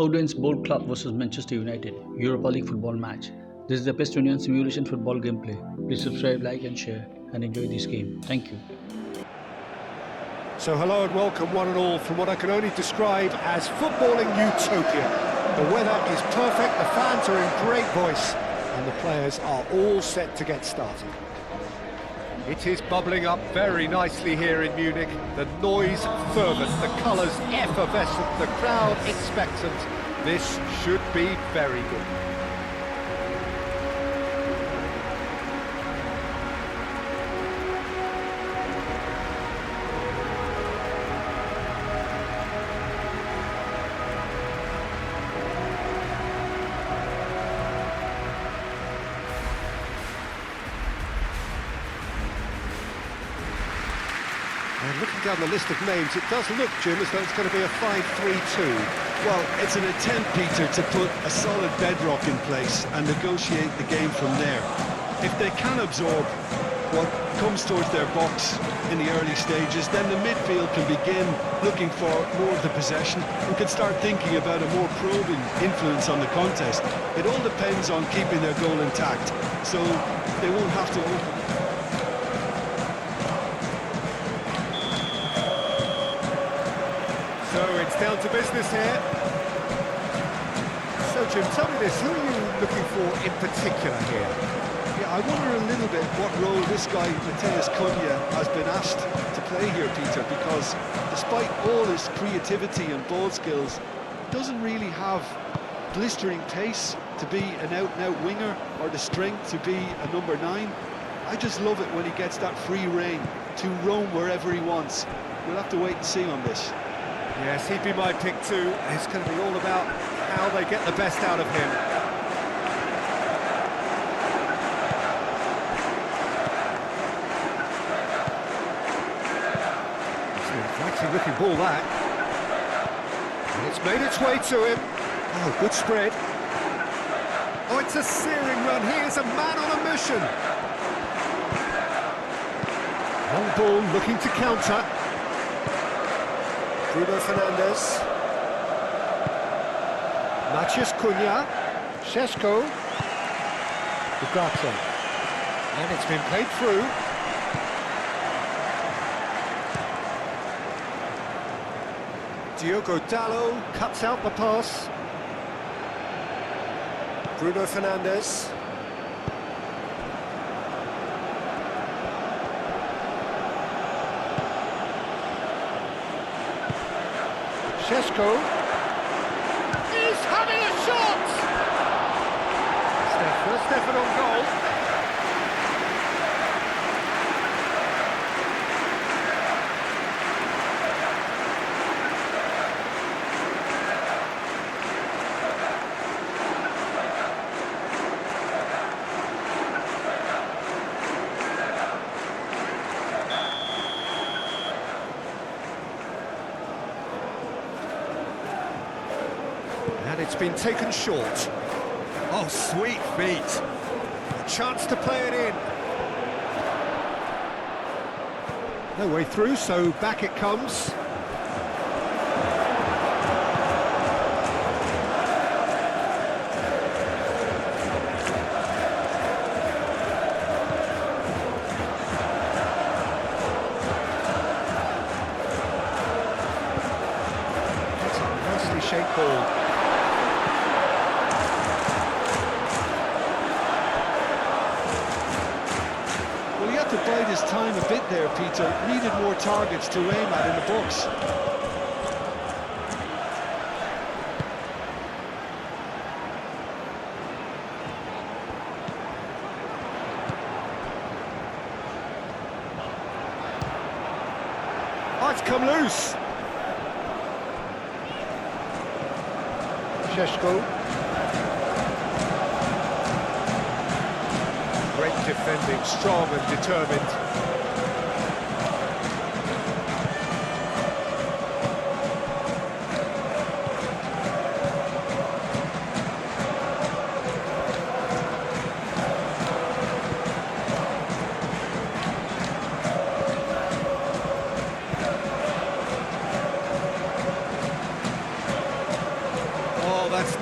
Odense Boldklub vs Manchester United Europa League football match. This is the PES 21 simulation football gameplay. Please subscribe, like and share and enjoy this game. Thank you. So hello and welcome one and all from what I can only describe as footballing utopia. The weather is perfect, the fans are in great voice and the players are all set to get started. It is bubbling up very nicely here in Munich. The noise fervent, the colours effervescent, the crowd expectant. This should be very good. And looking down the list of names, it does look, Jim, as though it's going to be a 5-3-2. Well, it's an attempt, Peter, to put a solid bedrock in place and negotiate the game from there. If they can absorb what comes towards their box in the early stages, then the midfield can begin looking for more of the possession and can start thinking about a more probing influence on the contest. It all depends on keeping their goal intact, so they won't have to open. So it's down to business here. So Jim, tell me this, who are you looking for in particular here? Yeah, I wonder a little bit what role this guy, Matheus Cunha, has been asked to play here, Peter, because despite all his creativity and ball skills, he doesn't really have blistering pace to be an out-and-out winger or the strength to be a number 9. I just love it when he gets that free rein to roam wherever he wants. We'll have to wait and see on this. Yes, he'd be my pick too. It's going to be all about how they get the best out of him. It's an inviting looking ball, that. And it's made its way to him. Oh, good spread. Oh, it's a searing run. He is a man on a mission. Long ball looking to counter. Bruno Fernandes, Matheus Cunha, Šeško, Ugarte, and it's been played through. Diogo Dalot cuts out the pass. Bruno Fernandes. Šeško is having a shot! Stefan on goal. And it's been taken short. Oh, sweet feet. A chance to play it in. No way through, so back it comes. That's a nicely shaped ball. To bide his time a bit there, Peter. Needed more targets to aim at in the box. Oh, it's come loose. Šeško. Great defending, strong and determined.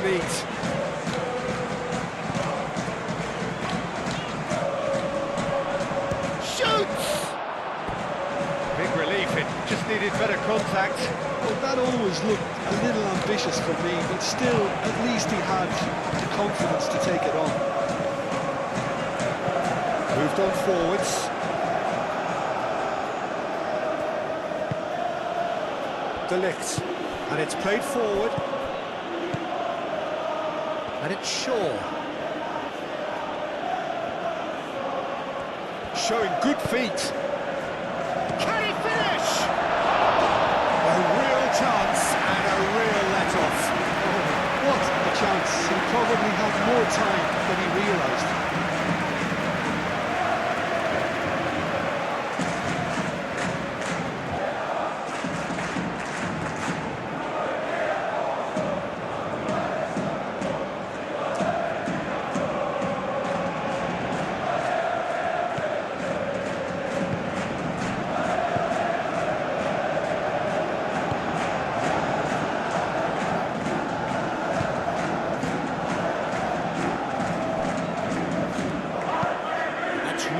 neat. Shoots! Big relief, it just needed better contact. Well, that always looked a little ambitious for me, but still, at least he had the confidence to take it on. Moved on forwards. Delict, and it's played forward, and it's Shaw. Showing good feet. Can he finish? A real chance and a real let-off. Oh, what a chance. He probably had more time than he realised.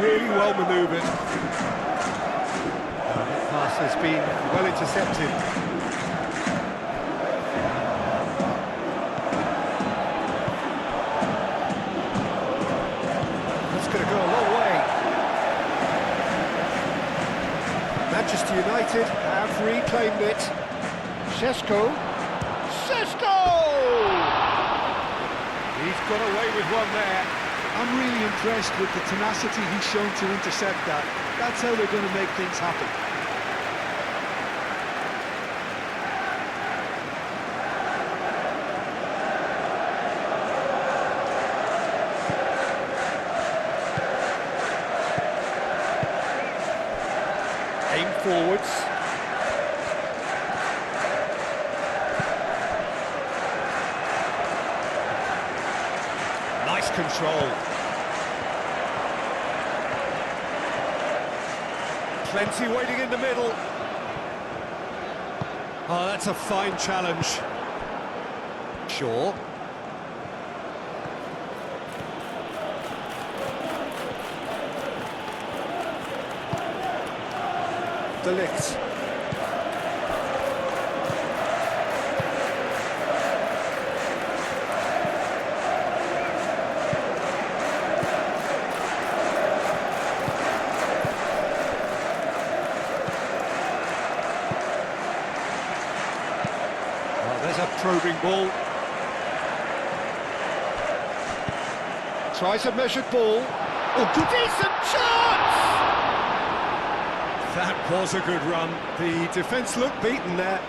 Really well manoeuvred. That pass has been well intercepted. That's going to go a long way. Manchester United have reclaimed it. Šeško. He's got away with one there. I'm really impressed with the tenacity he's shown to intercept that. That's how they're going to make things happen. Aim forwards. Nice control. Plenty waiting in the middle. Oh, that's a fine challenge. Shaw. Delict. There's a probing ball. Tries a measured ball. Oh, good, decent chance! That was a good run. The defence looked beaten there.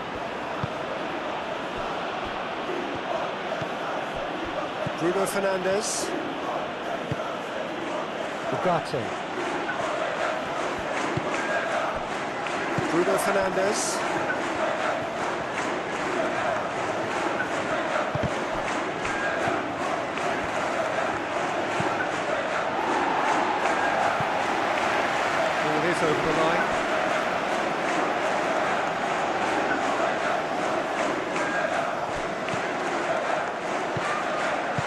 Bruno Fernandes. Ugarte. Bruno Fernandes. Over the line.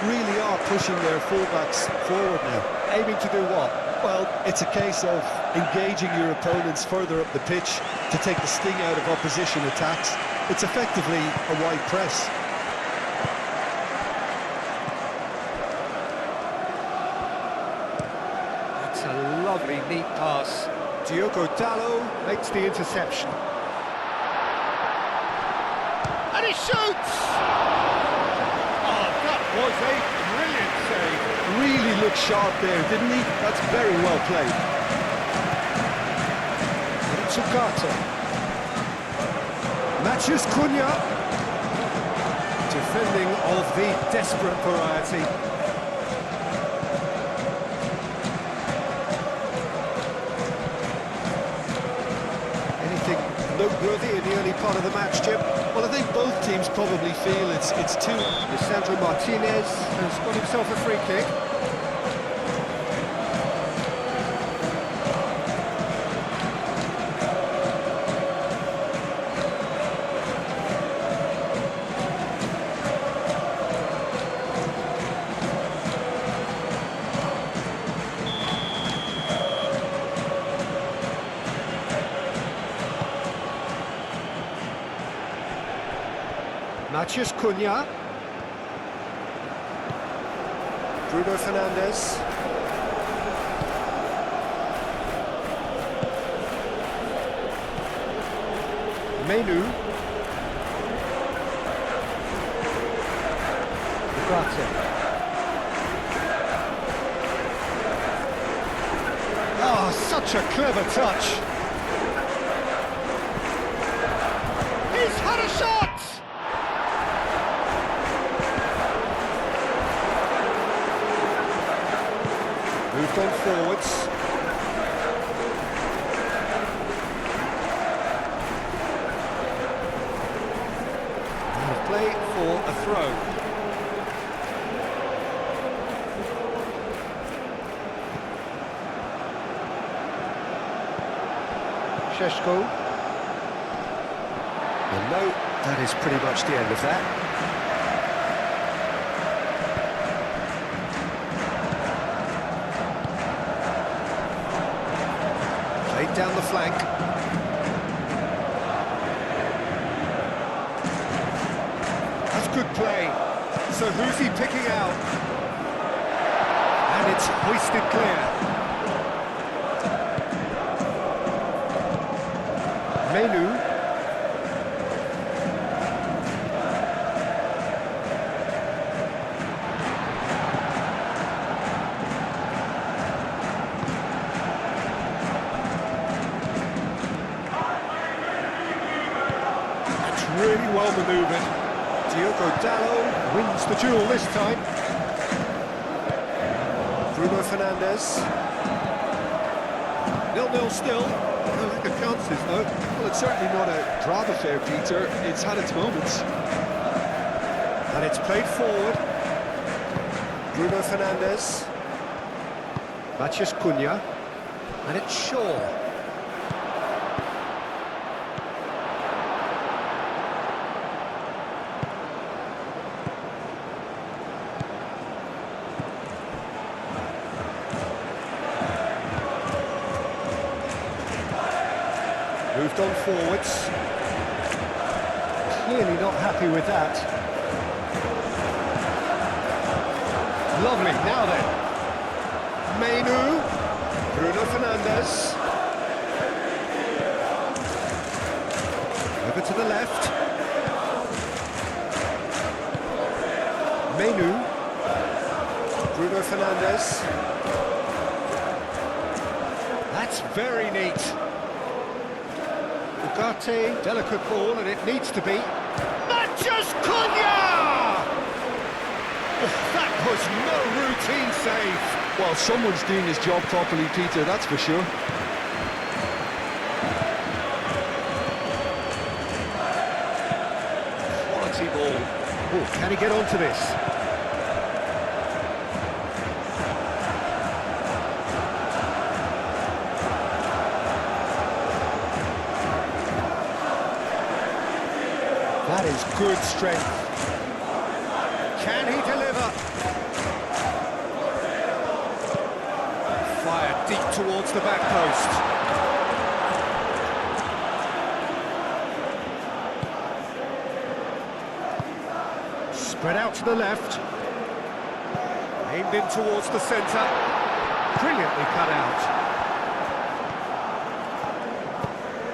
Really are pushing their fullbacks forward now. Aiming to do what? Well, it's a case of engaging your opponents further up the pitch to take the sting out of opposition attacks. It's effectively a wide press. That's a lovely, neat pass. Diogo Dalot makes the interception. And he shoots! Oh, that was a brilliant save. Really looked sharp there, didn't he? That's very well played. And it's Ugarte. Matheus Cunha. Defending of the desperate variety. Noteworthy in the early part of the match, Jim? Well, I think both teams probably feel it's too... Lisandro Martinez has got himself a free kick. Matheus Cunha. Bruno Fernandes. Menu. Ugarte. Oh, such a clever touch. He's had a shot! Moved on forwards. And play for a throw. Šeško. Well, no, that is pretty much the end of that. Played down the flank. That's good play. So who's he picking out? And it's hoisted clear. Menu. That's really well manoeuvred. Diogo Dalot wins the duel this time. Bruno Fernandes. 0-0 still. I don't think it counts this though. Well, it's certainly not a drama affair, Peter. It's had its moments. And it's played forward. Bruno Fernandes. Matheus Cunha. And it's Shaw. Moved on forwards. Clearly not happy with that. Lovely, now then. Menu. Bruno Fernandes. Over to the left. Menu. Bruno Fernandes. That's very neat. Ugarte, delicate ball, and it needs to be. Matheus Cunha! Oh, that was no routine save. Well, someone's doing his job properly, Peter, that's for sure. Quality ball. Oh, can he get onto this? That is good strength. Can he deliver? Fired deep towards the back post. Spread out to the left. Aimed in towards the centre. Brilliantly cut out.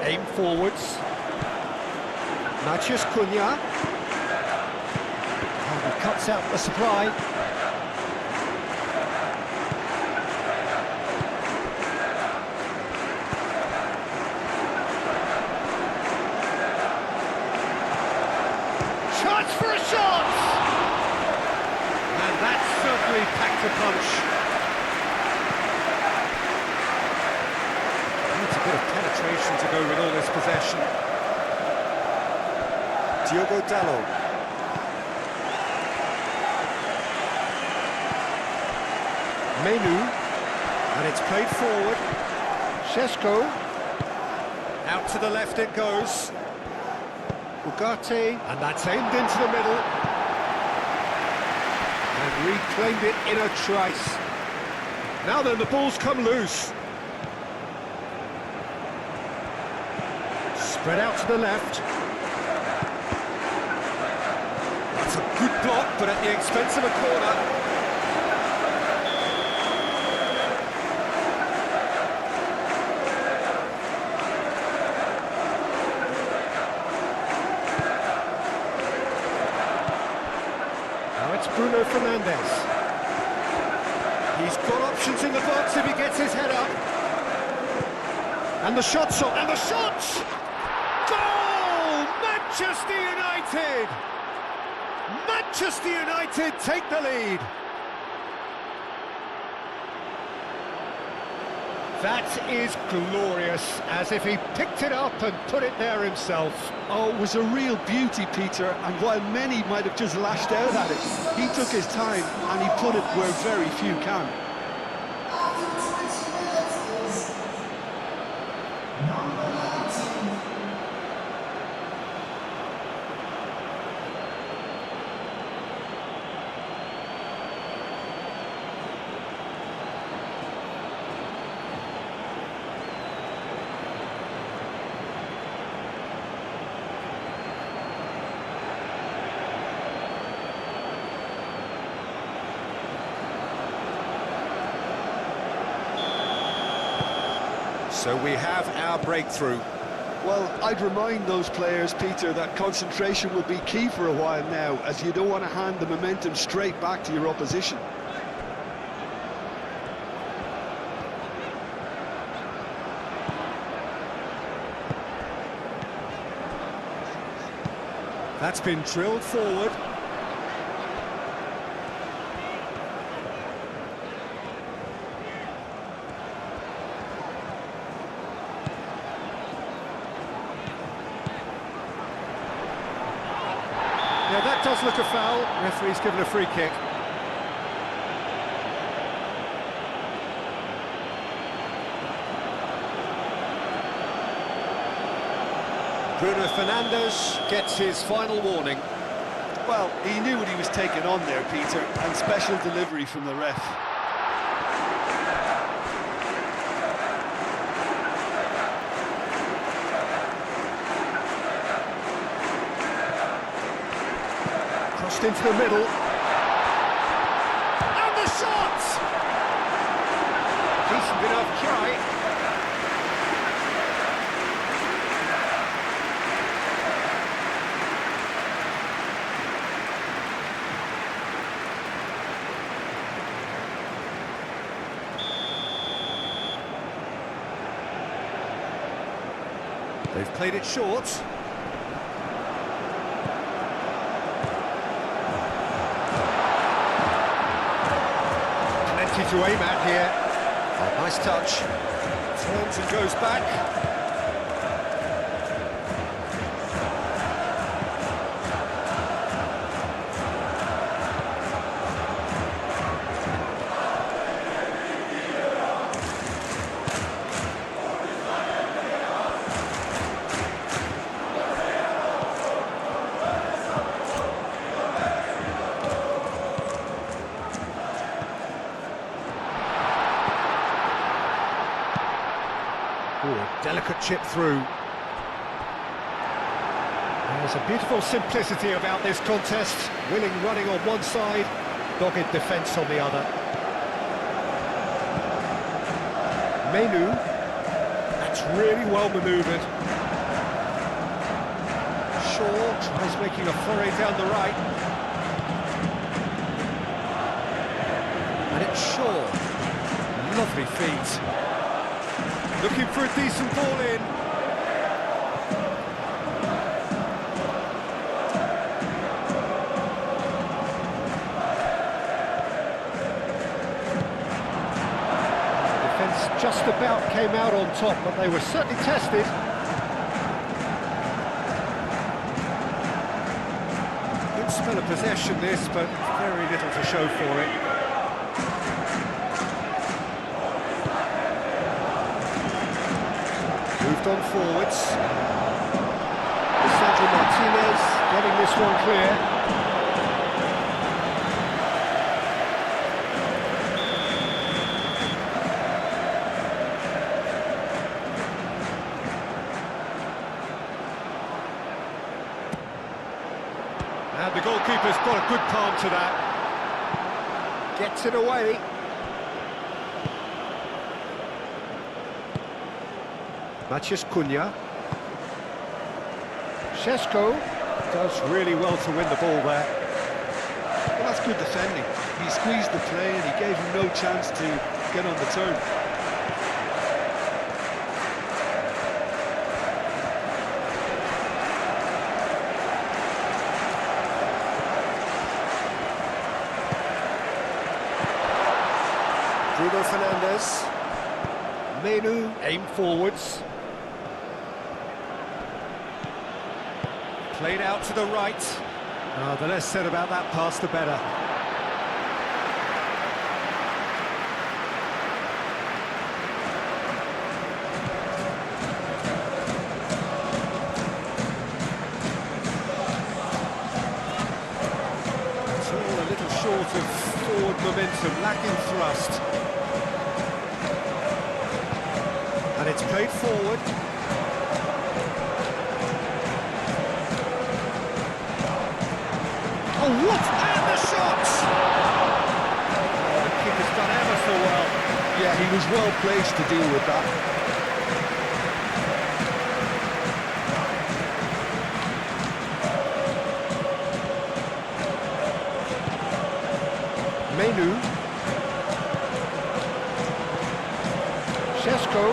Aim forwards. Matheus Cunha. And he cuts out the supply. Chance for a shot! And that certainly packed a punch. Needs a bit of penetration to go with all this possession. Diogo Dalot. Menu. And it's played forward. Šeško. Out to the left it goes. Ugarte. And that's aimed into the middle. And reclaimed it in a trice. Now then, the ball's come loose. Spread out to the left. Good block, but at the expense of a corner. Now it's Bruno Fernandes. He's got options in the box if he gets his head up. And the shot's on, and the shots! Goal! Manchester United! Manchester United take the lead. That is glorious, as if he picked it up and put it there himself. Oh, it was a real beauty, Peter, and while many might have just lashed out at it, he took his time and he put it where very few can. So we have our breakthrough. Well, I'd remind those players, Peter, that concentration will be key for a while now, as you don't want to hand the momentum straight back to your opposition. That's been drilled forward. Yeah, that does look a foul. Referee's given a free kick. Bruno Fernandes gets his final warning. Well, he knew what he was taking on there, Peter, and special delivery from the ref. Crossed into the middle. And the shot! Decent enough try. They've played it short. Plenty to aim at here. Oh, nice touch. Turns and goes back. Ooh, a delicate chip through. There's a beautiful simplicity about this contest. Willing running on one side, dogged defence on the other. Menu, that's really well manoeuvred. Shaw tries making a foray down the right. And it's Shaw. Lovely feet. Looking for a decent ball in. Defence just about came out on top, but they were certainly tested. Good spell of possession this, but very little to show for it. Moved on forwards. Sandro Martinez getting this one clear. And the goalkeeper goalkeeper's got a good palm to that. Gets it away. Maciej Cunha. Šeško does really well to win the ball there. Well, that's good defending. He squeezed the play and he gave him no chance to get on the turn. Bruno Fernandes. Menu aim forwards. Played out to the right. The less said about that pass, the better. It's all a little short of forward momentum, lacking thrust. And it's played forward. Oh, what? And the shots! The keeper's done ever so well. Yeah, he was well placed to deal with that. Menu. Šeško.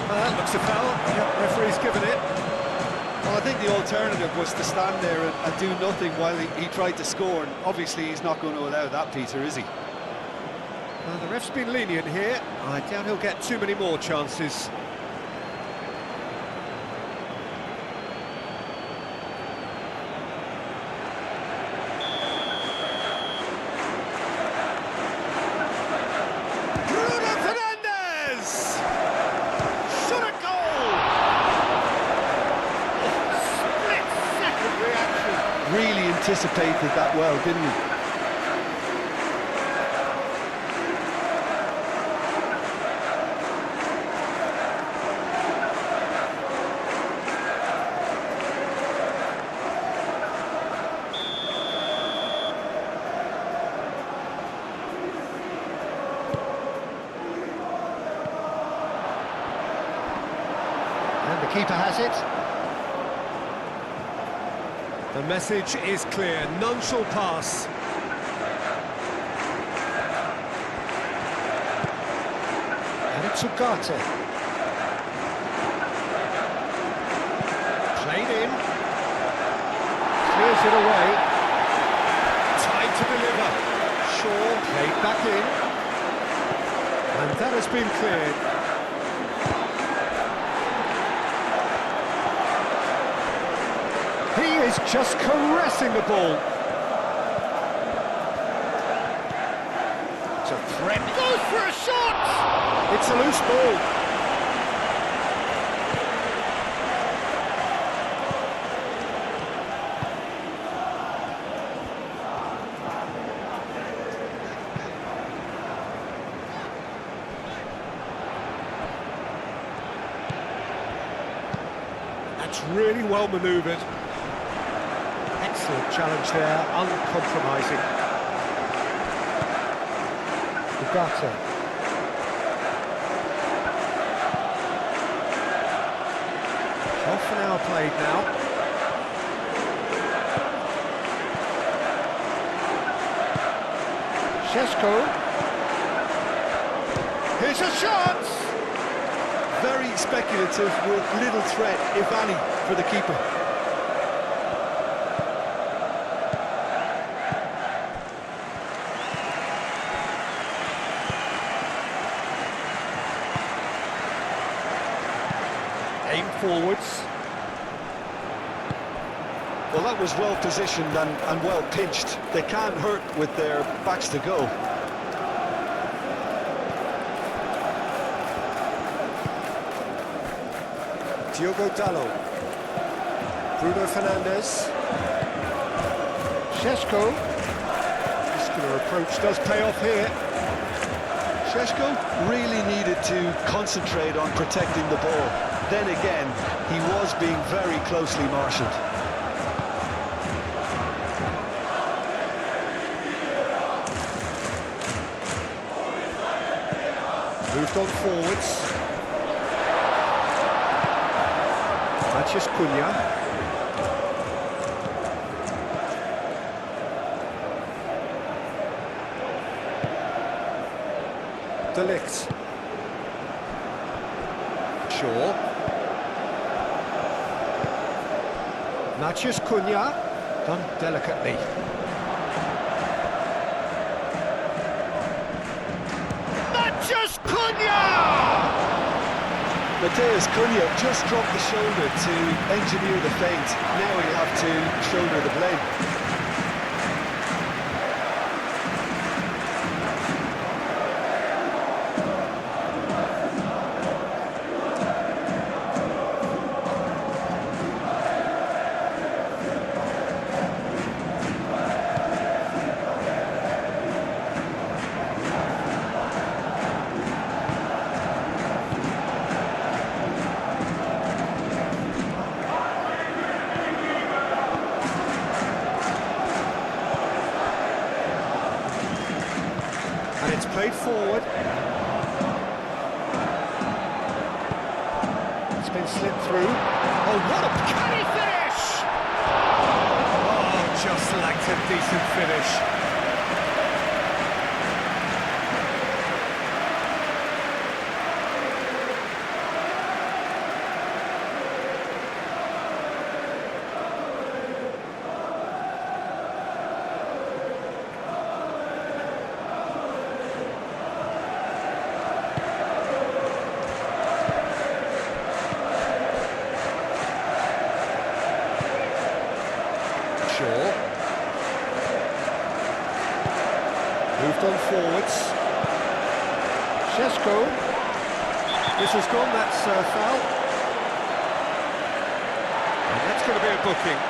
That looks a foul. Yep, referee's given it. Well, I think the alternative was to stand there and do nothing while he tried to score, and obviously he's not going to allow that, Peter, is he? The ref's been lenient here. I doubt he'll get too many more chances. Bruno Fernandes! Shot a goal! Split-second reaction. Really anticipated that well, didn't he? And the keeper has it. The message is clear, none shall pass. And it's Ugarte. Played in. Clears it away. Time to deliver. Shaw played back in. And that has been cleared. He is just caressing the ball. It's a threat. He goes for a shot! It's a loose ball. That's really well manoeuvred. Excellent challenge there, uncompromising. Ugarte. Half an hour played now. Šeško. Here's a shot! Very speculative with little threat, if any, for the keeper. Aim forwards. Well, that was well positioned and well pinched. They can't hurt with their backs to goal. Diogo Dalot. Bruno Fernandes. Šeško. Muscular approach does pay off here. Šeško really needed to concentrate on protecting the ball. Then again, he was being very closely marshalled. Moved on forwards. Mathias Cunha. De Ligt. Shaw. Mathias Cunha. Done delicately. Mathias Cunha! Mathias Cunha just dropped the shoulder to engineer the feint. Now he'll have to shoulder the blame. And it's played forward. It's been slipped through. Oh, what a canny finish! Oh, just lacked a decent finish. Moved on forwards. Šeško. This has gone, that's foul. And that's going to be a booking.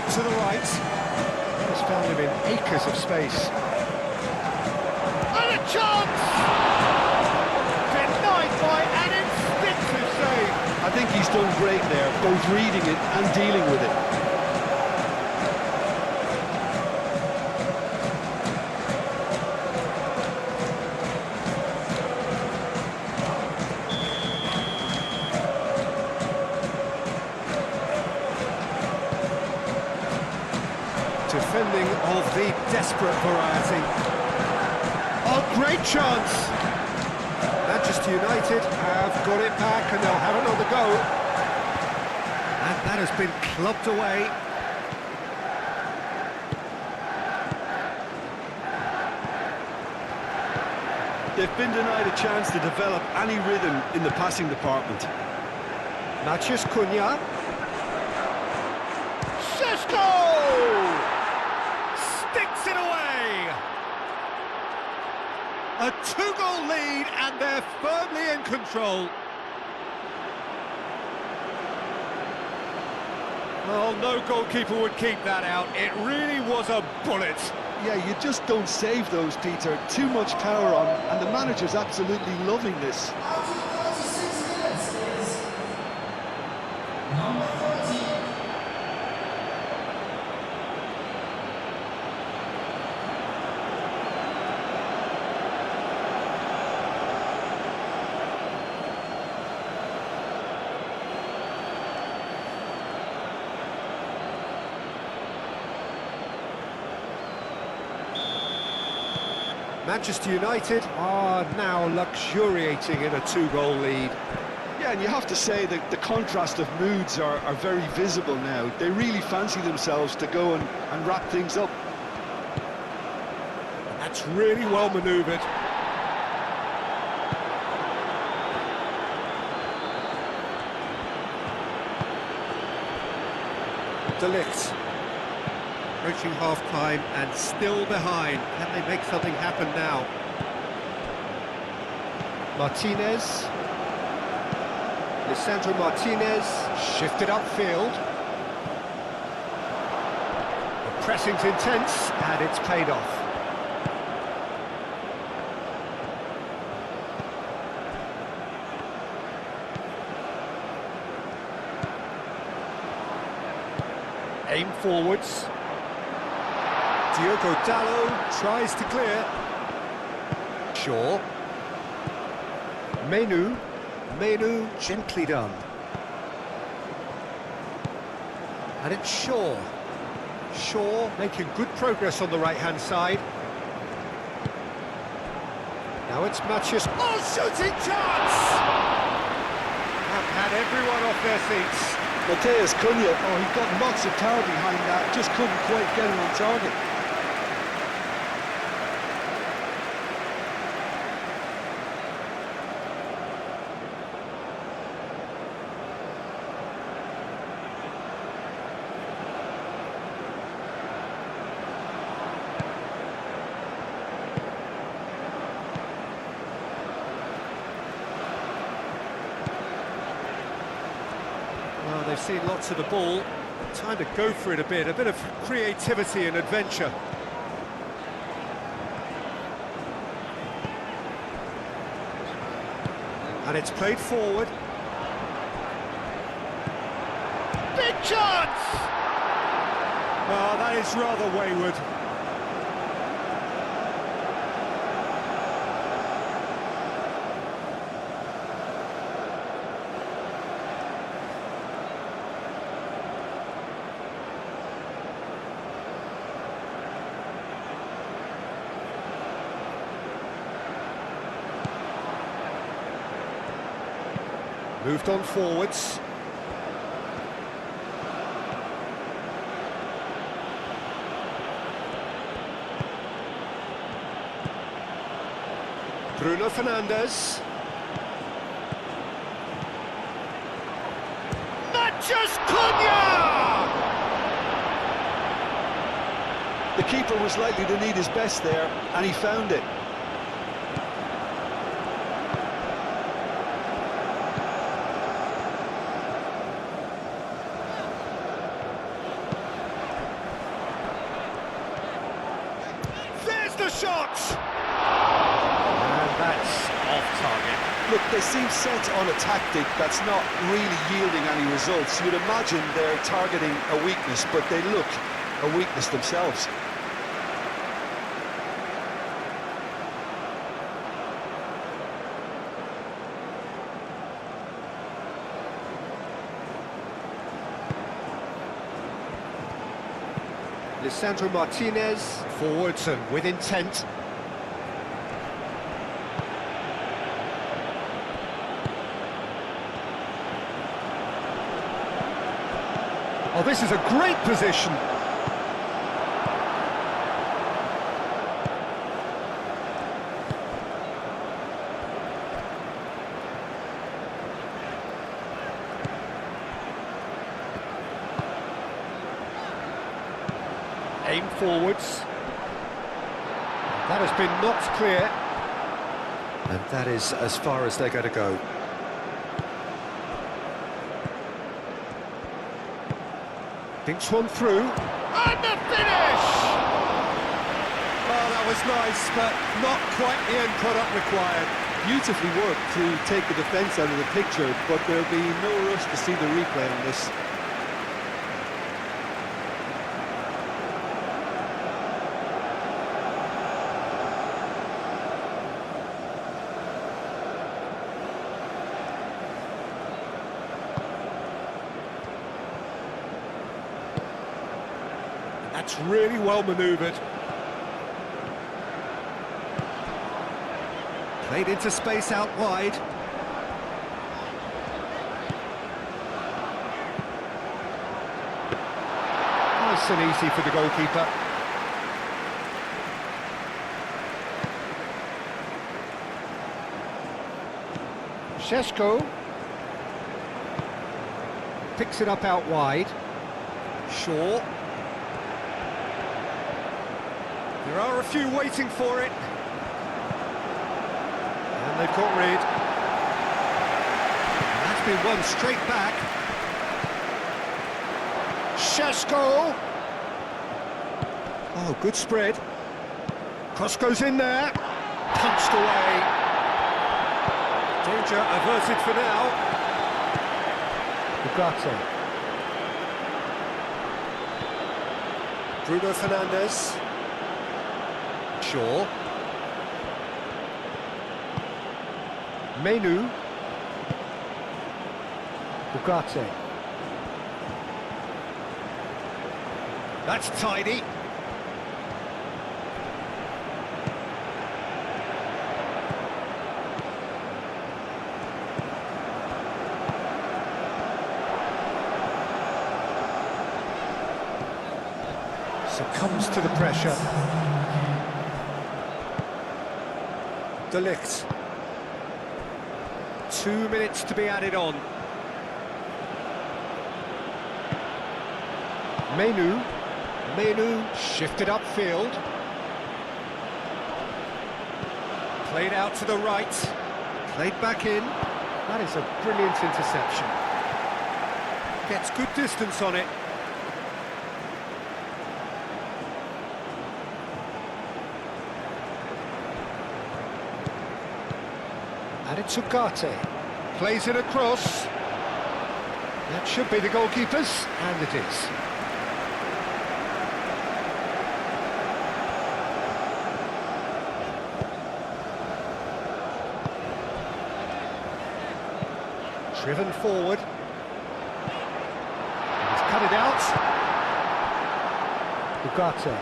To the right, he's found him in acres of space. And a chance! Denied by an instinctive save. I think he's done great there, both reading it and dealing with it. Defending of the desperate variety. Oh, great chance! Manchester United have got it back and they'll have another go. And that has been clubbed away. They've been denied a chance to develop any rhythm in the passing department. Mathias Cunha. Šeško! Sticks it away! A two-goal lead and they're firmly in control. Well, no goalkeeper would keep that out. It really was a bullet. Yeah, you just don't save those, Peter. Too much power on, and the manager's absolutely loving this. Manchester United are now luxuriating in a two-goal lead. Yeah, and you have to say that the contrast of moods are very visible now. They really fancy themselves to go and wrap things up. That's really well manoeuvred. De Ligt. Approaching half-time and still behind. Can they make something happen now? Martinez. Lisandro Martinez, shifted upfield. The pressing's intense, and it's paid off. Aim forwards. Diogo Dalot tries to clear. Shaw. Menu gently done. And it's Shaw. Shaw making good progress on the right-hand side. Now it's Matches. Oh, shooting chance! Have had everyone off their seats. Mateus Cunha. Oh, he's got lots of power behind that, just couldn't quite get it on target. Well, they've seen lots of the ball. Time to go for it a bit of creativity and adventure. And it's played forward. Big chance! Oh, that is rather wayward. Moved on forwards. Bruno Fernandes. Matches Cunha! The keeper was likely to need his best there, and he found it. The shot! And that's off target. Look, they seem set on a tactic that's not really yielding any results. You'd imagine they're targeting a weakness, but they look a weakness themselves. Lisandro Martinez, forwards and with intent. Oh, this is a great position. Aim forwards. That has been knocked clear. And that is as far as they're going to go. Thinks one through. And the finish! Oh, that was nice, but not quite the end product required. Beautifully worked to take the defence out of the picture, but there'll be no rush to see the replay on this. That's really well manoeuvred. Played into space out wide. Nice and easy for the goalkeeper. Šeško picks it up out wide. Shaw. There are a few waiting for it. And they've got rid. And that's been won straight back. Shesko. Oh, good spread. Cross goes in there. Punched away. Danger averted for now. Ugarte. Bruno Fernandes. Shaw. Menu. Ugarte. That's tidy. Succumbs to the pressure. De Ligt. 2 minutes to be added on. Menu shifted upfield. Played out to the right. Played back in. That is a brilliant interception. Gets good distance on it. And it's Ugarte. Plays it across. That should be the goalkeeper's, and it is. Driven forward. And he's cut it out. Ugarte.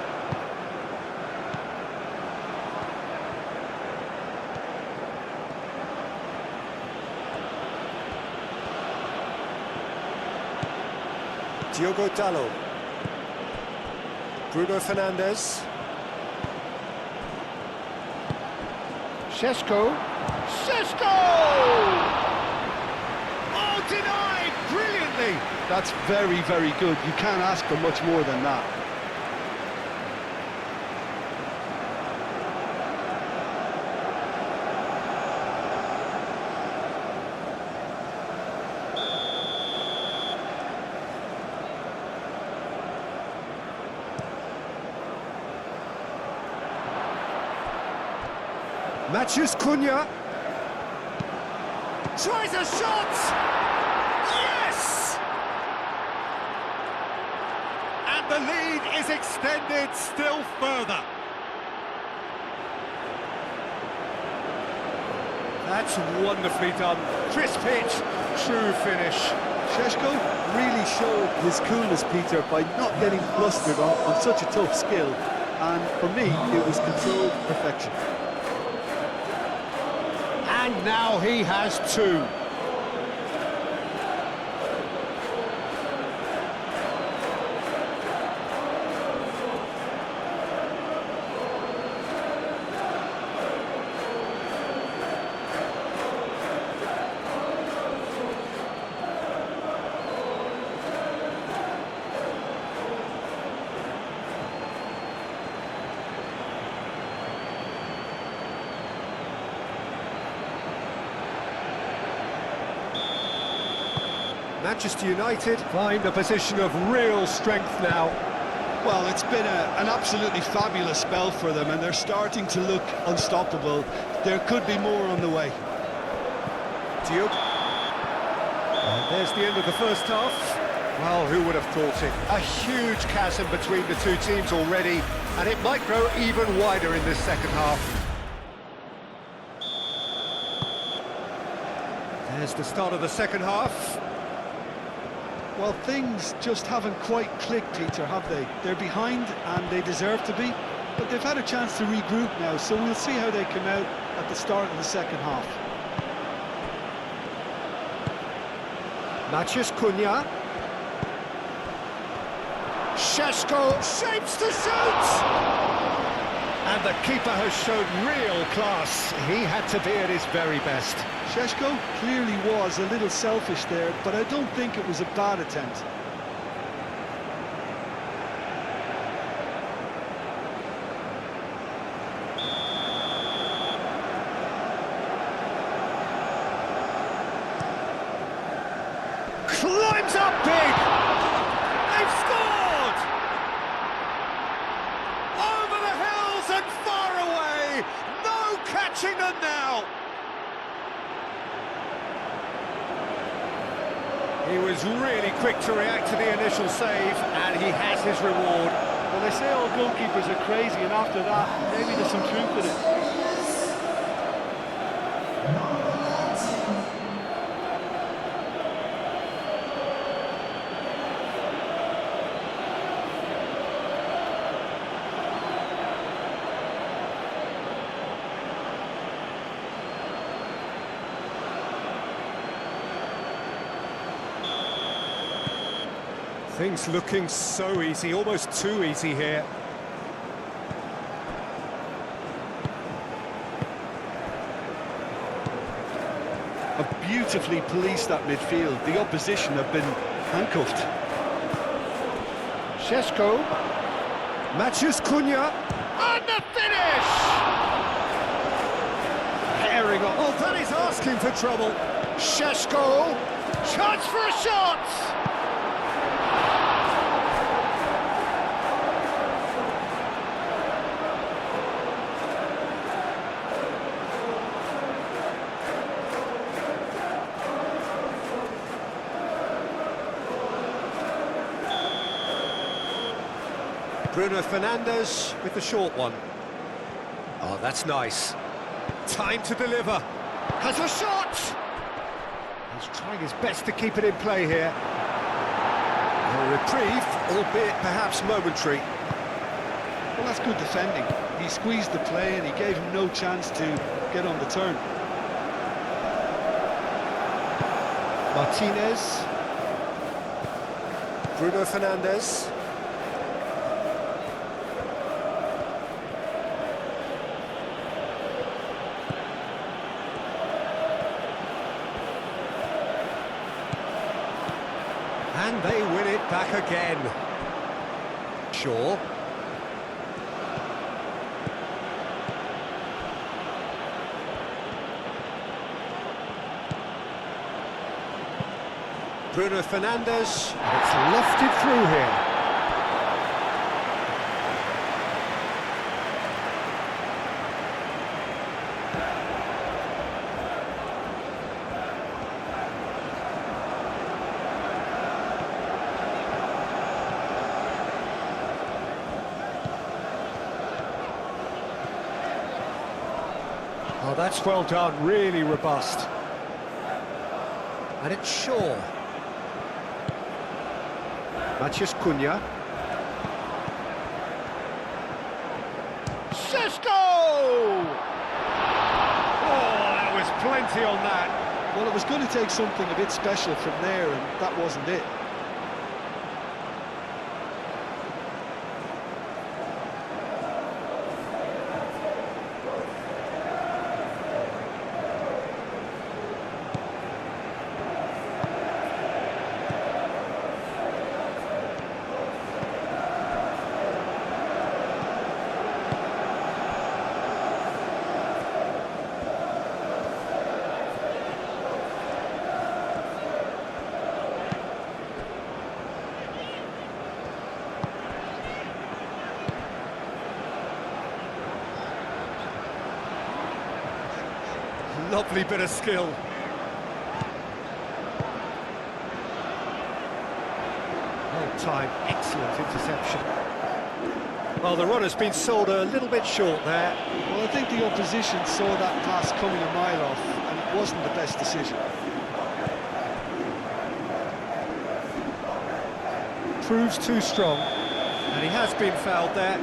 Diogo Dalot. Bruno Fernandes. Shesko. Oh, denied brilliantly. That's very, very good. You can't ask for much more than that. Matheus Cunha. Tries a shot! Yes! And the lead is extended still further. That's wonderfully done. Crisp hit, true finish. Shesko really showed his coolness, Peter, by not getting flustered on such a tough skill. And for me, it was controlled perfection. And now he has two. Manchester United find a position of real strength now. Well, it's been an absolutely fabulous spell for them, and they're starting to look unstoppable. There could be more on the way. Diop. And there's the end of the first half. Well, who would have thought it? A huge chasm between the two teams already, and it might grow even wider in this second half. There's the start of the second half. Well, things just haven't quite clicked, Peter, have they? They're behind, and they deserve to be, but they've had a chance to regroup now, so we'll see how they come out at the start of the second half. Matheus Cunha. Shesko shapes to shoot! And the keeper has shown real class. He had to be at his very best. Shesko clearly was a little selfish there, but I don't think it was a bad attempt. Time's up big! They've scored! Over the hills and far away! No catching them now! He was really quick to react to the initial save, and he has his reward. Well, they say all goalkeepers are crazy, and after that, maybe there's some truth in it. Things looking so easy, almost too easy here. Have beautifully policed that midfield. The opposition have been handcuffed. Šeško, Maciej Cunha, and the finish! Herring on. Oh, that is asking for trouble. Šeško, chance for a shot! Bruno Fernandes with the short one. Oh, that's nice. Time to deliver. Has a shot! He's trying his best to keep it in play here. A reprieve, albeit perhaps momentary. Well, that's good defending. He squeezed the play and he gave him no chance to get on the turn. Martinez. Bruno Fernandes. And they win it back again. Shaw. Bruno Fernandes. It's lofted through here. Oh, that's well done, really robust. And it's Shaw. Maciej Cunha. Šeško! Oh, that was plenty on that. Well, it was going to take something a bit special from there, and that wasn't it. Lovely bit of skill. Well timed, excellent interception. Well, the run has been sold a little bit short there. Well, I think the opposition saw that pass coming a mile off, and it wasn't the best decision. Proves too strong, and he has been fouled there.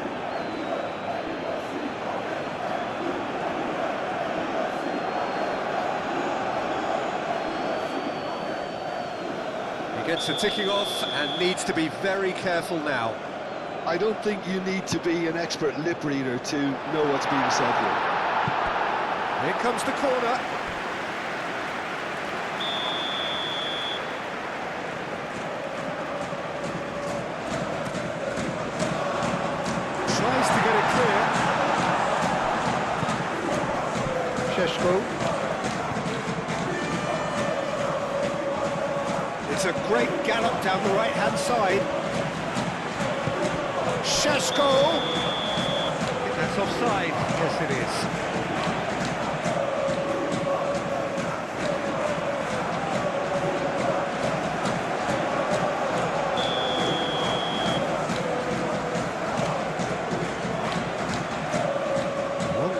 He gets the ticking off and needs to be very careful now. I don't think you need to be an expert lip reader to know what's being said here. Here comes the corner. Tries to get it clear. Šeško. It's a a great gallop down the right-hand side. Shesko! I think that's offside. Yes, it is.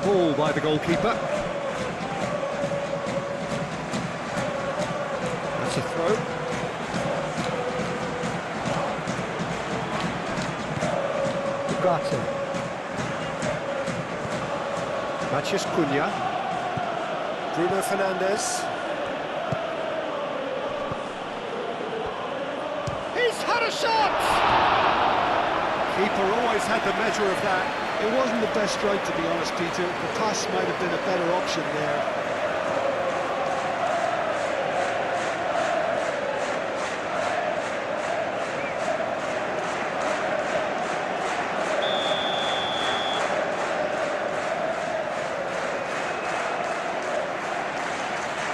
Ball by the goalkeeper. That's a throw. Ugarte. Matheus Cunha. Bruno Fernandes. He's had a shot! Keeper always had the measure of that. It wasn't the best strike, to be honest, Peter. The pass might have been a better option there.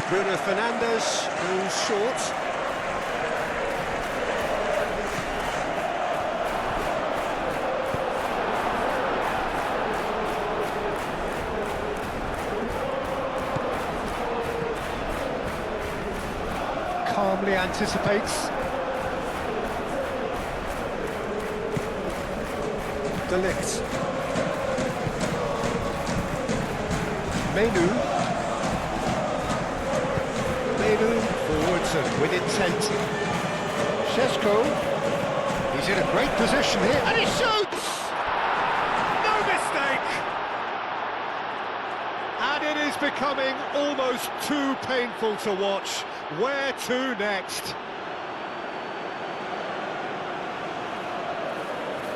Bruno Fernandes goes short. Calmly anticipates. De Ligt. Menu forwards and with intent. Shesko. He's in a great position here, and he shoots! No mistake! And it is becoming almost too painful to watch. Where to next?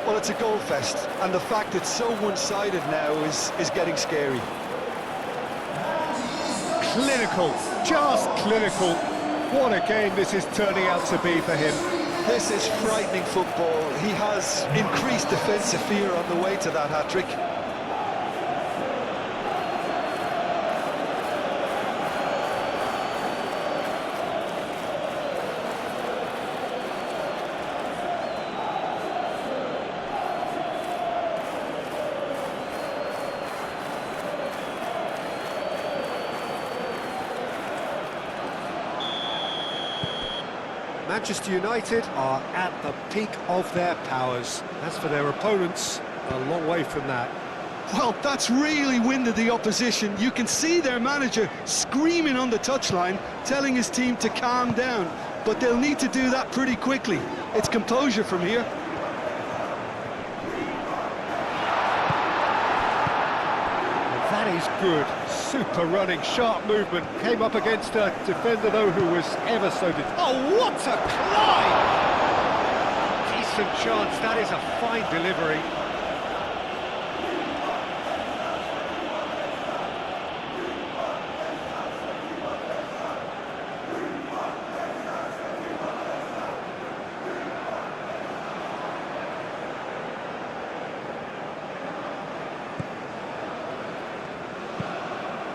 Well, it's a goal fest, and the fact it's so one-sided now is getting scary. Clinical, just clinical. What a game this is turning out to be for him. This is frightening football. He has increased defensive fear on the way to that hat-trick. Manchester United are at the peak of their powers. As for their opponents, a long way from that. Well, that's really winded the opposition. You can see their manager screaming on the touchline, telling his team to calm down. But they'll need to do that pretty quickly. It's composure from here. That is good. Super running, sharp movement. Came up against a defender, though, who was ever so... Oh, what a climb! Decent chance. That is a fine delivery.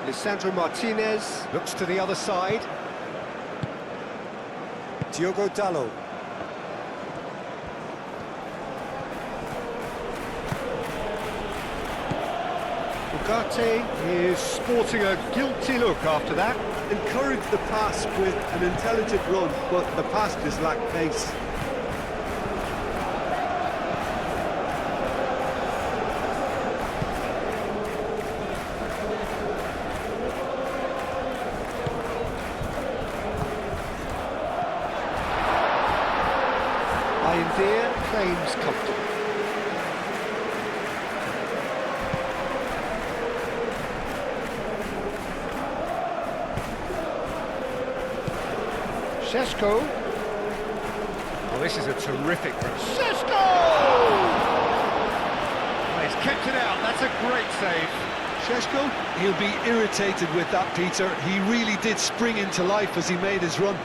Lisandro Martinez looks to the other side. Diogo Dalot. Ugarte is sporting a guilty look after that. Encourage the pass with an intelligent run, but the pass just lacked pace. India claims comfortable. Shesko. Oh, this is a terrific run. Shesko! Oh, he's kept it out. That's a great save. Shesko, he'll be irritated with that, Peter. He really did spring into life as he made his run.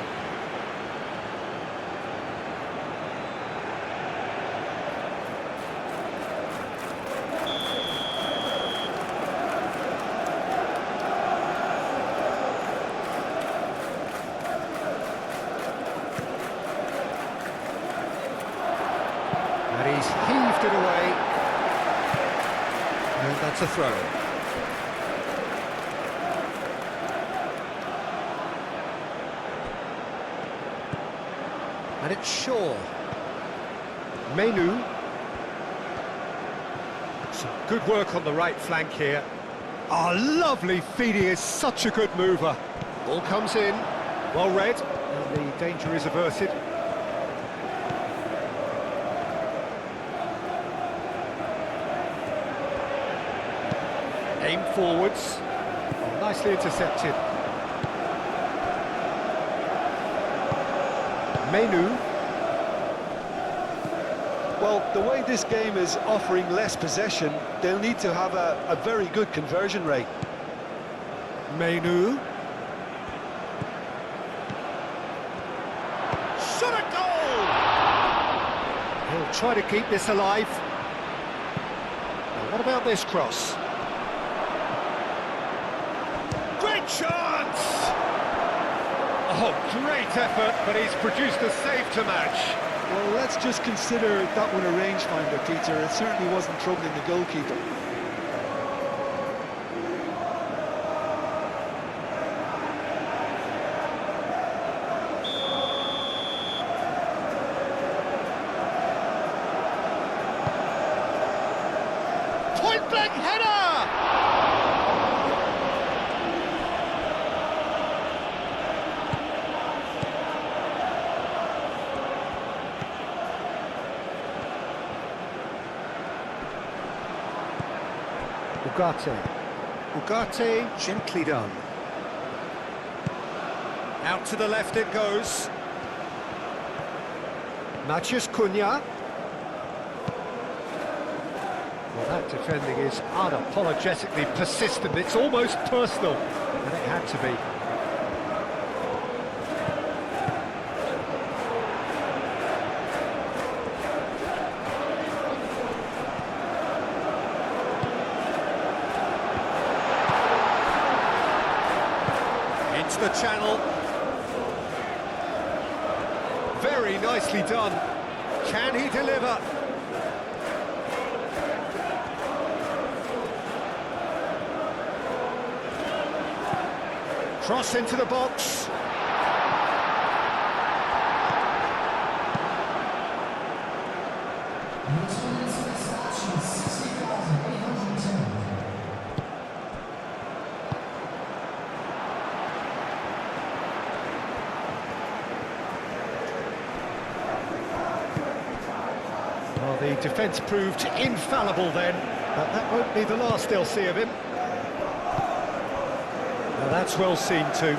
to throw. And it's Shaw. Menu. Some good work on the right flank here. Oh, lovely feed, he is such a good mover. Ball comes in, well read, and the danger is averted. Aim forwards. Oh, nicely intercepted. Menu. Well, the way this game is offering less possession, they'll need to have a very good conversion rate. Menu. Shot a goal! He'll try to keep this alive. Now, what about this cross? Great chance! Oh, great effort, but he's produced a save to match. Well, let's just consider that one a rangefinder, Peter. It certainly wasn't troubling the goalkeeper. Point-blank header! Ugarte, gently done. Out to the left it goes. Matheus Cunha. Well, that defending is unapologetically persistent. It's almost personal, and it had to be. The channel. Very nicely done. Can he deliver? Cross into the box. Well, the defence proved infallible then, but that won't be the last they'll see of him. Now that's well seen too.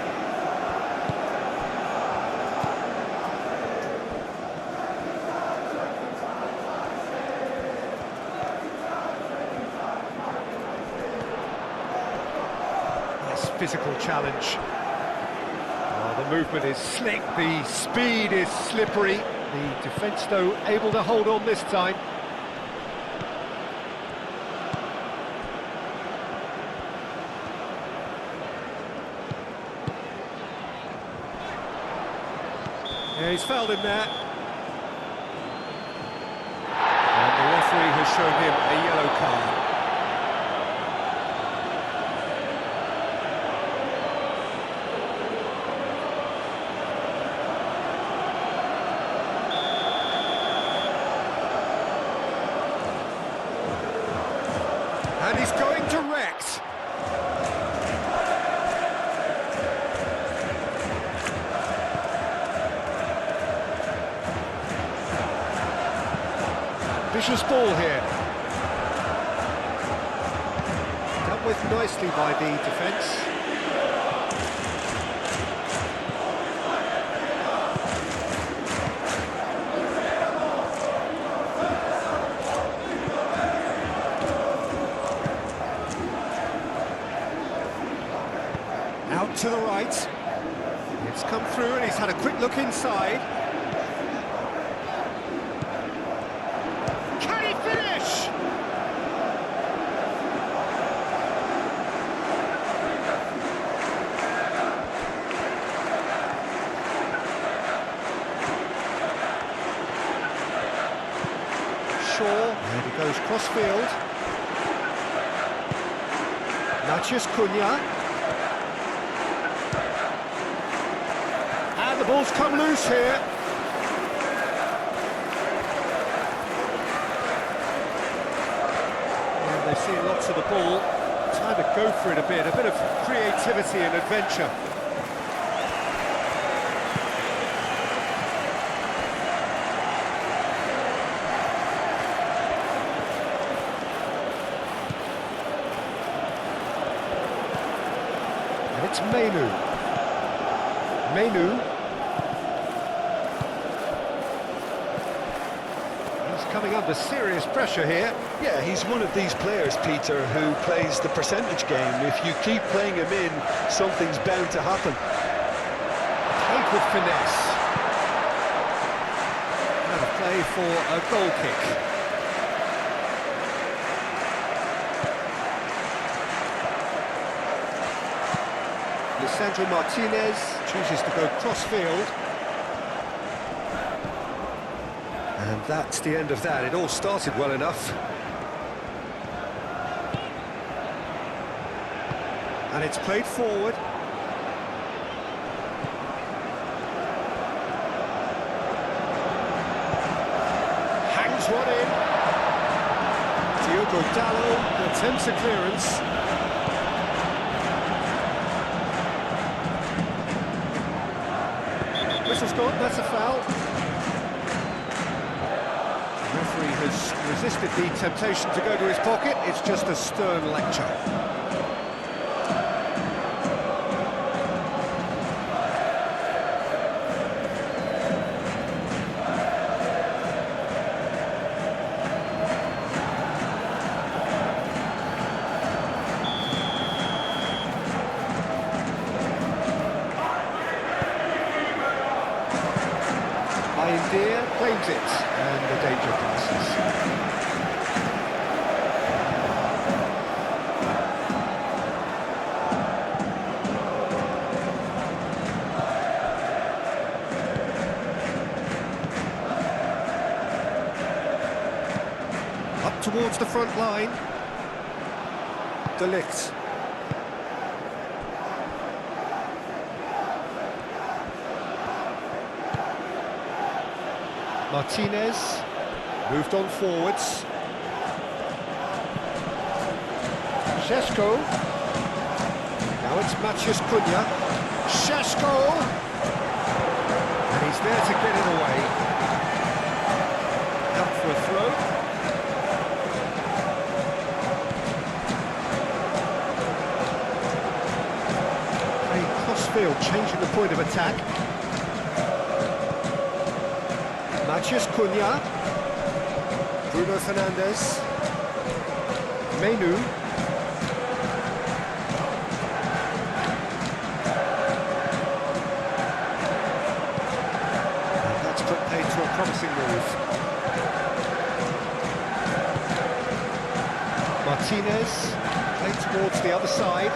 Nice physical challenge. Oh, the movement is slick, the speed is slippery. The defence, though, able to hold on this time. Yeah, he's fouled him there. And the referee has shown him a yellow card. And he's going direct. Vicious ball here. Dealt with nicely by the defence. Out to the right. It's come through and he's had a quick look inside. Can he finish? Shaw, and he goes cross field. Matheus Cunha. And the ball's come loose here. And they've seen lots of the ball. Time to go for it a bit of creativity and adventure. And it's Menu. He's coming under serious pressure here. Yeah, he's one of these players, Peter, who plays the percentage game. If you keep playing him in, something's bound to happen. Played with finesse. And a play for a goal kick. Lisandro Martinez chooses to go cross-field. And that's the end of that. It all started well enough. And it's played forward. Hangs one in. Diogo Dalot attempts a clearance. Whistle's gone, that's a foul. The referee has resisted the temptation to go to his pocket. It's just a stern lecture. Deer claims it, and the danger passes. Up towards the front line. De Ligt. Martinez moved on forwards. Šeško. Now it's Matheus Cunha. Šeško. And he's there to get it away. Out for a throw. Playing cross-field, changing the point of attack. Matheus Cunha, Bruno Fernandes, Menu, and that's put paid to a promising move. Martinez, played towards the other side.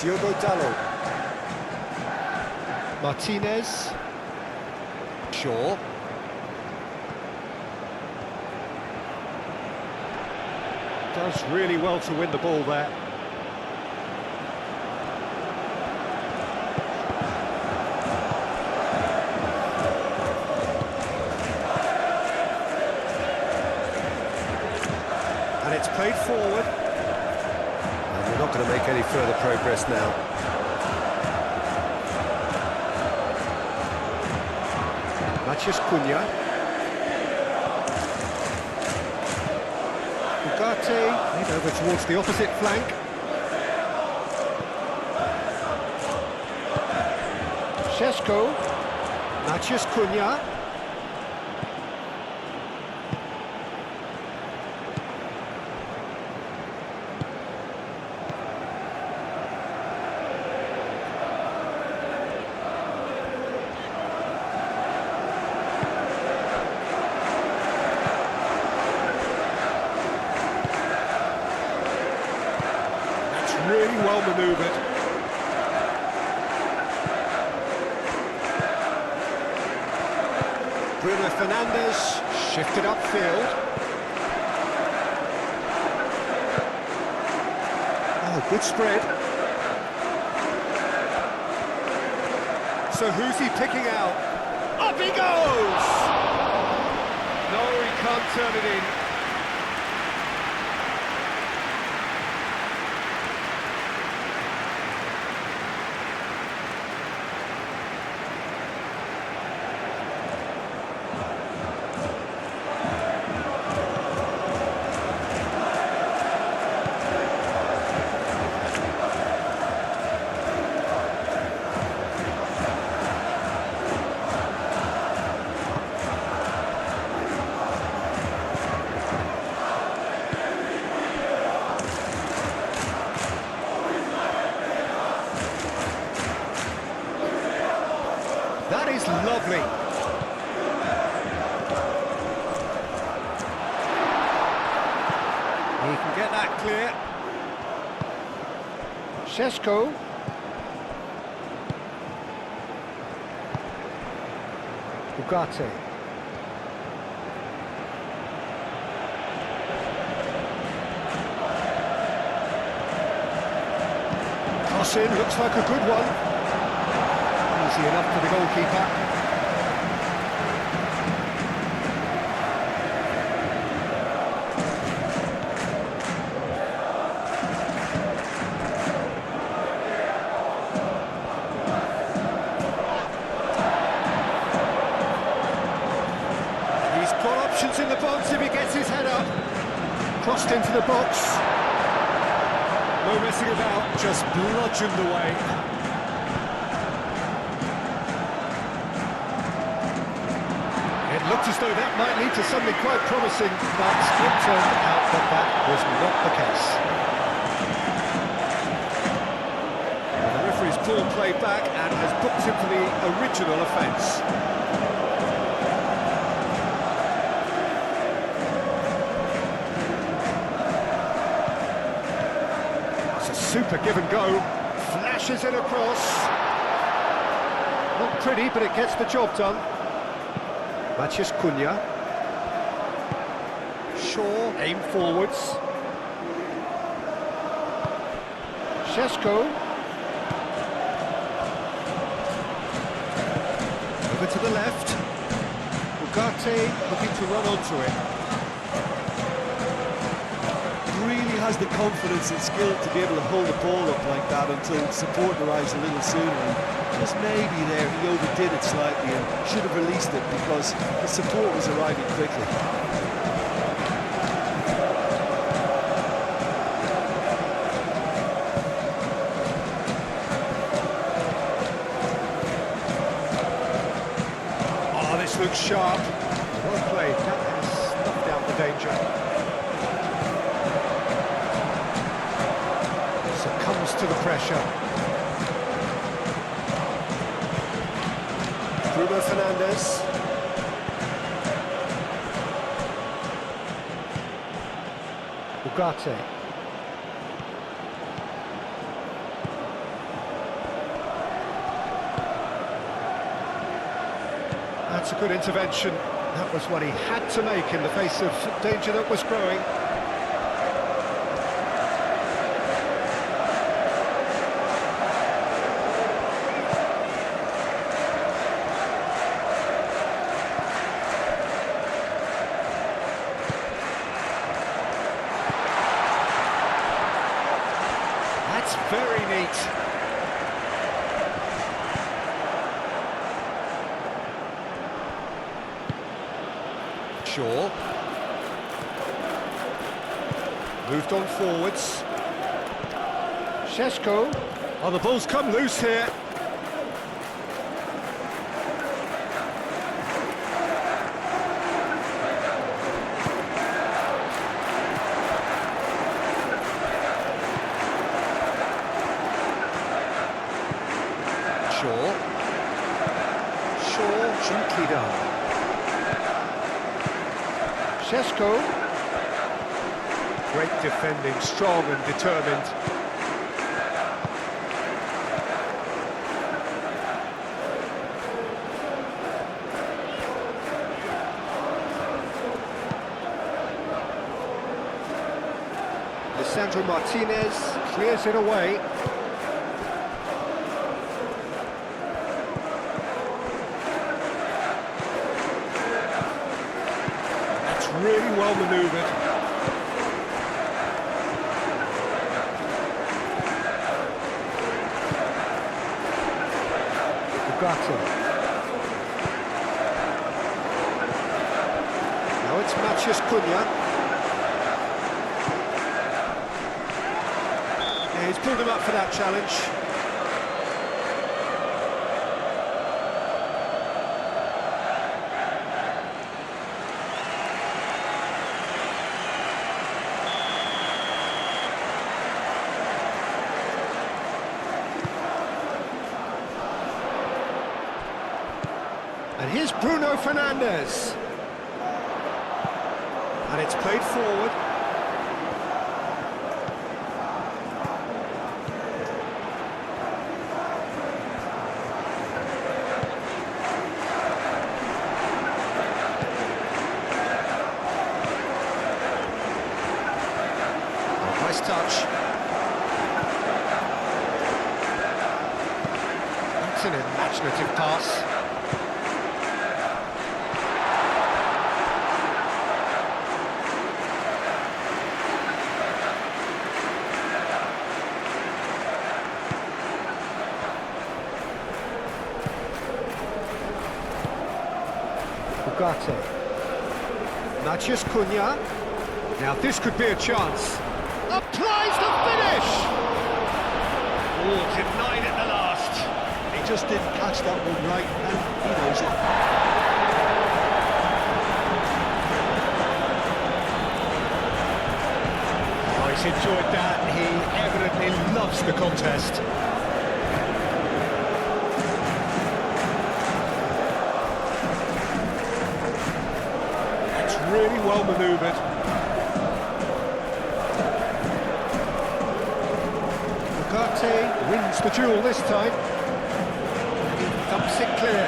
Diogo Dalot. Martinez. Shaw. Does really well to win the ball there. And it's played forward. And we're not going to make any further progress now. Matheus Cunha. Ugarte, made over towards the opposite flank. Šeško. Matheus Cunha. Really well manoeuvred. Bruno Fernandes shifted upfield. Good spread. So who's he picking out? Up he goes! No, he can't turn it in. That is lovely. He can get that clear. Šeško. Ugarte. Cross in, looks like a good one. Easy enough for the goalkeeper. He's got options in the box if he gets his head up. Crossed into the box. No messing about, just bludgeoned away. It looked as though that might lead to something quite promising, but it turned out that that was not the case. And the referee's pulled play back and has booked him for the original offence. It's a super give and go. Flashes it across. Not pretty, but it gets the job done. Maciej Cunha. Shaw, aim forwards. Šeško. Over to the left. Ugarte looking to run onto it. Really has the confidence and skill to be able to hold the ball up like that until support arrives a little sooner. And just maybe there he overdid it slightly and should have released it because the support was arriving quickly. Oh, this looks sharp. Well played. That has snuffed out the danger. Succumbs to the pressure. Bruno Fernandes. Ugarte. That's a good intervention. That was what he had to make in the face of danger that was growing. That's very neat. Shaw. Moved on forwards. Šeško. Oh, the ball's come loose here. Shaw, gently done. Šeško. Great defending, strong and determined. Lisandro Martinez clears it away. That's really well manoeuvred. Ugarte. Now it's Matheus Cunha. Yeah, he's pulled him up for that challenge. And here's Bruno Fernandes. And it's played forward. Oh, nice touch. That's an imaginative pass. Ugarte. Matheus Cunha. Now this could be a chance. Applies the finish! Oh, denied at the last. He just didn't catch that one right, and he knows it. Oh, he's enjoyed that. He evidently loves the contest. Really well manoeuvred. Ugarte wins the duel this time. And he thumps it clear.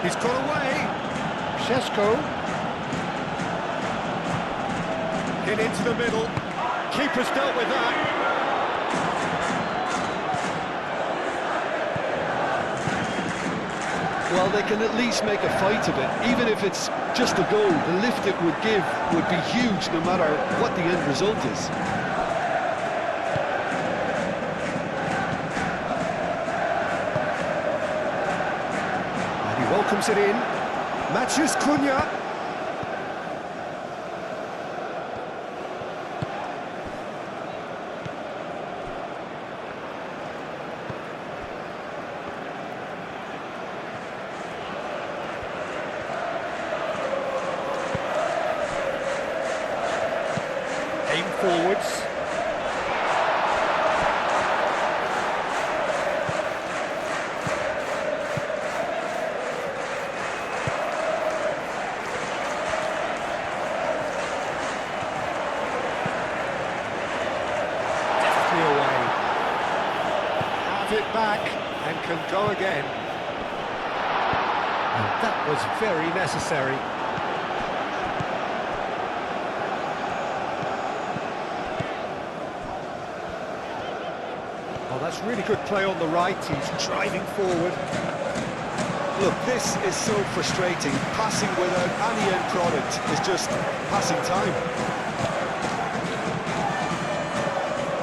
He's got away. Šeško. Hit into the middle. Keeper's dealt with that. Well, they can at least make a fight of it. Even if it's just a goal, the lift it would give would be huge no matter what the end result is. And he welcomes it in. Matheus Cunha. Aim forwards. Deftly away. Have it back and can go again. And that was very necessary. Oh, that's really good play on the right. He's driving forward. Look, this is so frustrating. Passing without any end product is just passing time.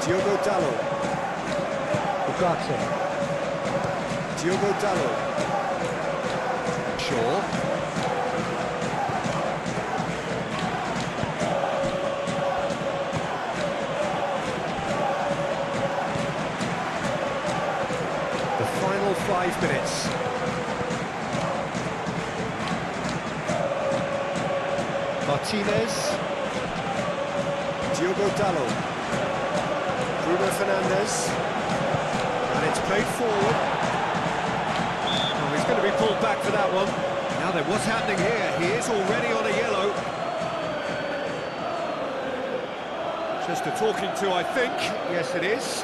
Diogo Dalot. Ugarte. Diogo Dalot. Shaw. The final 5 minutes. Martinez. Diogo Dalot. Bruno Fernandes. And it's played forward. Oh, he's going to be pulled back for that one. Now then, what's happening here? He is already on a yellow. Just a talking to, I think. Yes, it is.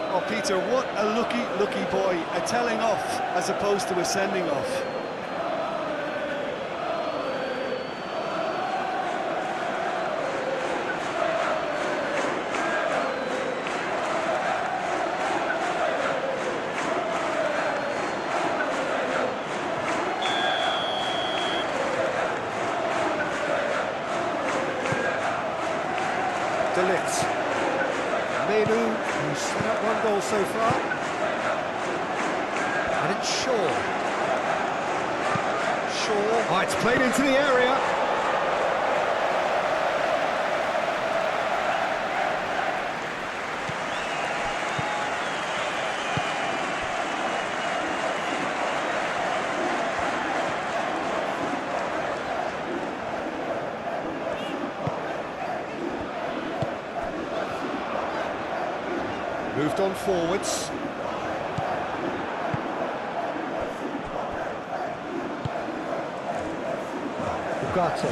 Oh, Peter, what a lucky boy. A telling off as opposed to a sending off. Menu, who's set up one goal so far. And it's Shaw. Shaw. Oh, it's played into the area. Moved on forwards. Ugarte.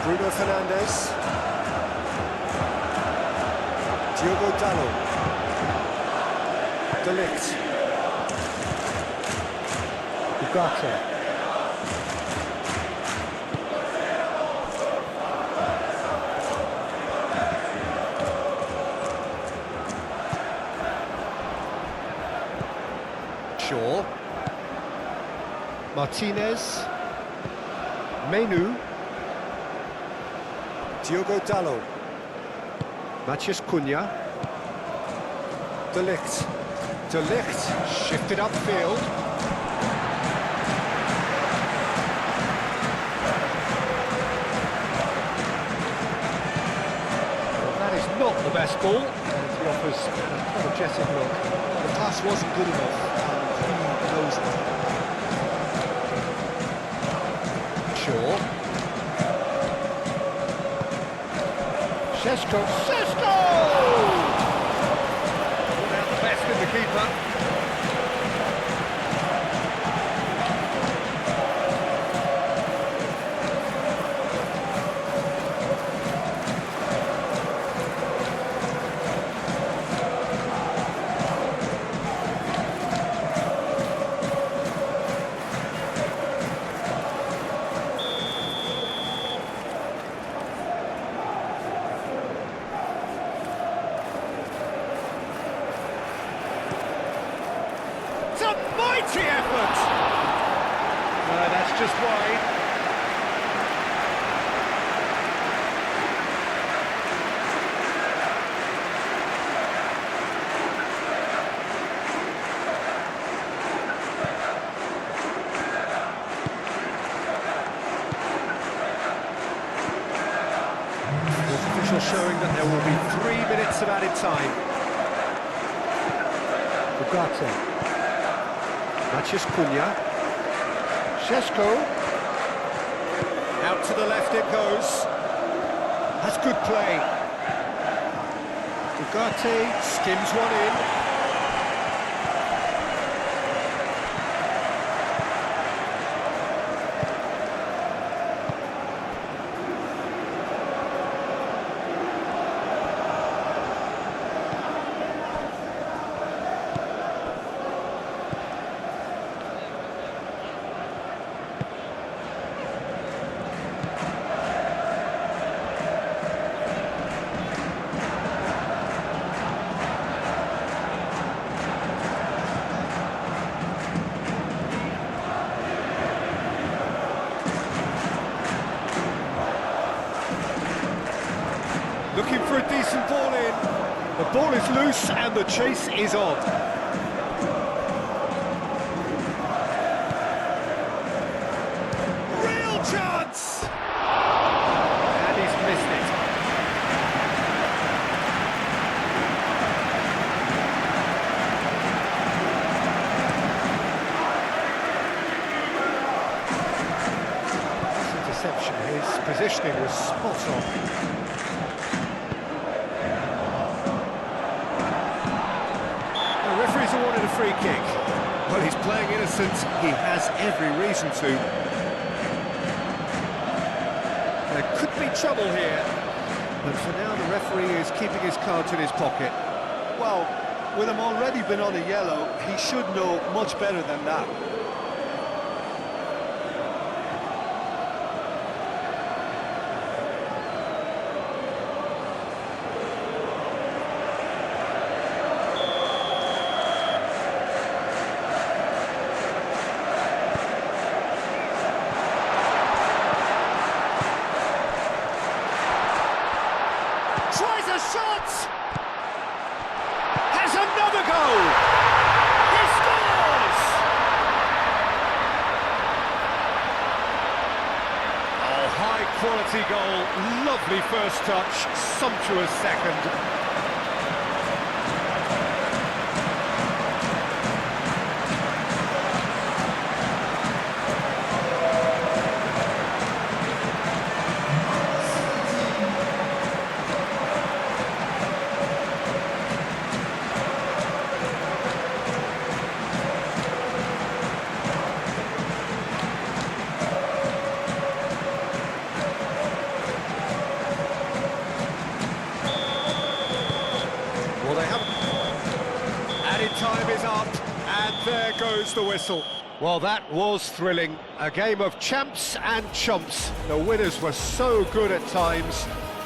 Bruno Fernandes. Diogo Dalot. De Ligt. Ugarte. Shaw. Martinez. Menu. Diogo Dalot. Matheus Cunha. De Ligt. De Ligt shifted upfield. Well, that is not the best ball. And he offers an apologetic look. The pass wasn't good enough, and he knows it. Shaw. Sesko! Put out the best with the keeper. It's a mighty effort! No, that's just wide. The official showing that there will be 3 minutes of added time. Ugarte. Matheus Cunha. Sesko. Out to the left it goes. That's good play. Ugarte skims one in. Looking for a decent ball in. The ball is loose and the chase is on. Real chance! And he's missed it. This interception, his positioning was spot on. Referees awarded a free kick. Well, he's playing innocent. He has every reason to. There could be trouble here. But for now, the referee is keeping his cards in his pocket. Well, with him already been on a yellow, he should know much better than that. shot! Has another goal! He scores! Oh, high-quality goal, lovely first touch, sumptuous second. Well, they haven't. Added time is up, and there goes the whistle. Well, that was thrilling. A game of champs and chumps. The winners were so good at times,